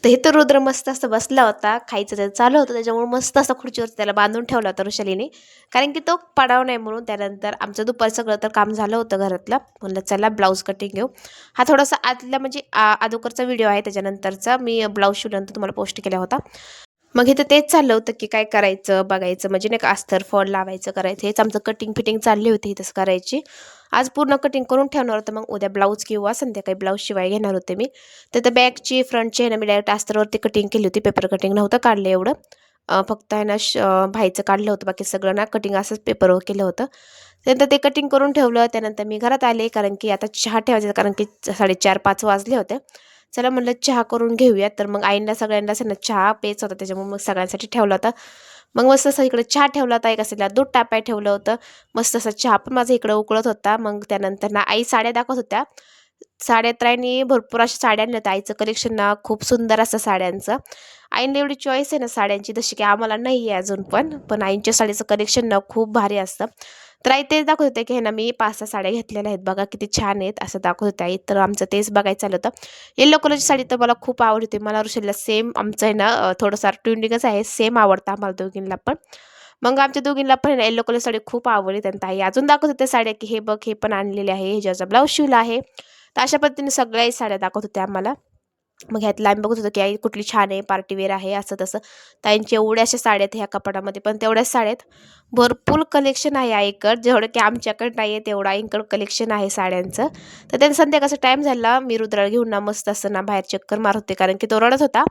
तर हे तर रुद्र मस्त असं बसला होता, खायचं त्याचं चालू होतं, त्याच्यामुळे मस्त असं खुर्चीवर त्याला बांधून ठेवला होता वृषालीने. कारण की तो पडाव नाही म्हणून. त्यानंतर आमचं दुपार सगळं तर काम झालं होतं घरातलं. म्हणलं चला ब्लाऊज कटिंग घेऊ. हा थोडासा आतला म्हणजे अगोदरचा व्हिडिओ आहे, त्याच्यानंतरचा मी ब्लाऊज शिवल्यानंतर तुम्हाला पोस्ट केला होता. मग इथं तेच चाललं होतं की काय करायचं बघायचं, म्हणजे नाही का अस्तर फॉल लावायचं करायचं, हेच आमचं कटिंग फिटिंग चालली होती इथंच करायची. आज पूर्ण कटिंग करून ठेवणार होतं, मग उद्या ब्लाऊज किंवा संध्याकाळी ब्लाऊज शिवाय घेणार होते मी. तर त्या बॅगची फ्रंटची आहे ना, मी डायरेक्ट अस्तरवरती कटिंग केली होती, पेपर कटिंग नव्हतं काढलं एवढं. फक्त आहे ना बाहेरचं काढलं होतं, बाकी सगळं ना कटिंग असंच पेपरवर केलं होतं. त्यानंतर ते कटिंग करून ठेवलं. त्यानंतर मी घरात आले, कारण की आता चहा ठेवायचा, कारण की 4:30-5 वाजले होते. चला म्हणलं चहा करून घेऊया. तर मग आईंना सगळ्यांना असं ना चहा प्यायचा होता, त्याच्यामुळे मग सगळ्यांसाठी ठेवला होता. मग मस्त असं इकडे चहा ठेवला होता, एका साईडला दूध तापाय ठेवलं होतं. मस्त असा चहा पण माझा इकडं उकळत होता. मग त्यानंतर ना आई साड्या दाखवत होत्या. साड्या तर आईने भरपूर अशा साड्या आणल्या होत्या. आईचं कलेक्शन ना खूप सुंदर असं साड्यांचं. आईने एवढी चॉईस आहे ना साड्यांची, तशी की आम्हाला नाही आहे अजून पण. पण आईंच्या साडीचं कलेक्शन ना खूप भारी असतं. तर आई तेच दाखवत होते, की हे ना मी 5-6 साड्या घेतलेल्या आहेत बघा, किती छान आहेत असं दाखवत होते आई. तर आमचं तेच बघायचं चाललं होतं. येलो कलरची साडी तर मला खूप आवडते. मला ऋषीला सेम आमचं आहे ना थोडंसं ट्विंडिंगच आहे. सेम आवडतं आम्हाला दोघींना पण. मग आमच्या दोघींना पण आहे ना येलो कलर साडी खूप आवडली. त्यानंतर आई अजून दाखवत होत्या साड्या, की हे बघ हे पण आणलेले आहे. ह्याच्यावरचा ब्लाऊज शिवला आहे. तर अशा पद्धतीने सगळ्याही साड्या दाखवत होत्या आम्हाला. मग ह्यातलं आम्ही बघत होतो, की आई कुठली छान आहे, पार्टीवेअर आहे, असं तसं. ताईंच्या एवढ्या अशा साड्या आहेत ह्या कपाटामध्ये, पण तेवढ्याच साड्या आहेत. भरपूर कलेक्शन आहे आईकडं, जेवढं की आमच्याकडे नाही आहे तेवढं आईकडं कलेक्शन आहे साड्यांचं. तर त्यांचा संध्याकाळचा टाईम झाला. मी रुद्राला घेऊन ना मस्त असं ना बाहेर चक्कर मारत होते, कारण की तो रडत होता.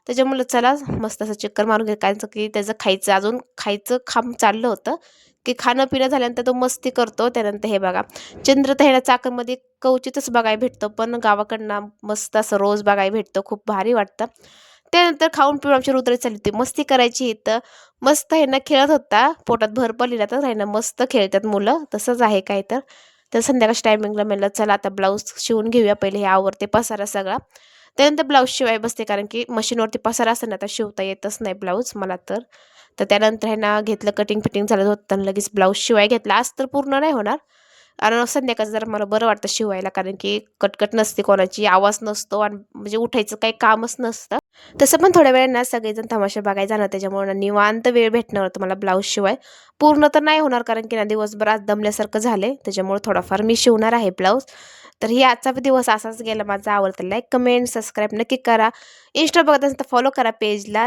त्याच्यामुळे चला मस्त असं चक्कर मारून घे, कारण की त्याचं खायचं अजून खायचं खांब चाललं होतं, की खाणं-पिणं झाल्यानंतर तो मस्ती करतो. त्यानंतर हे बघा, चंद्र तर ह्याला चाकणमध्ये क्वचितच बघायला भेटतो, पण गावाकडनं मस्त असं रोज बघायला भेटतं, खूप भारी वाटतं. त्यानंतर खाऊन पिऊन आमची रुद्र चालली होती, मस्ती करायची इथं. मस्त आहे ना खेळत होता, पोटात भर पडली ना तर आहे ना मस्त खेळतात मुलं, तसंच आहे काय तर. तर संध्याकाळच्या टायमिंगला म्हणलं चला आता ब्लाऊज शिवून घेऊया, पहिले हे आवरते पसारा सगळा. त्यानंतर ब्लाऊज शिवाय बसते, कारण की मशीनवरती पसारा असतं ना, तर शिवता येतच नाही ब्लाऊज मला तर. तर त्यानंतर आहे ना घेतलं कटिंग फिटिंग झालं होतं आणि लगेच ब्लाऊज शिवाय घेतला. आज तर पूर्ण नाही होणार, आणि संध्याकाळचं जरा मला बरं वाटतं शिवायला, कारण की कटकट नसते कोणाची, आवाज नसतो आणि म्हणजे उठायचं काही कामच नसतं. तसं पण थोड्या वेळानं सगळेजण तमाशा बघायला जाणार, त्याच्यामुळे ना निवांत वेळ भेटणार होतं मला ब्लाऊज शिवाय. पूर्ण तर नाही होणार, कारण की ना दिवसभर आज दमल्यासारखं झाले, त्याच्यामुळे थोडाफार मी शिवणार आहे ब्लाऊज. तर ही आजचा दिवस असाच गेला माझा. आवडतं लाईक, कमेंट, सबस्क्राईब नक्की करा. इंस्टा बघत असेल तर फॉलो करा पेजला.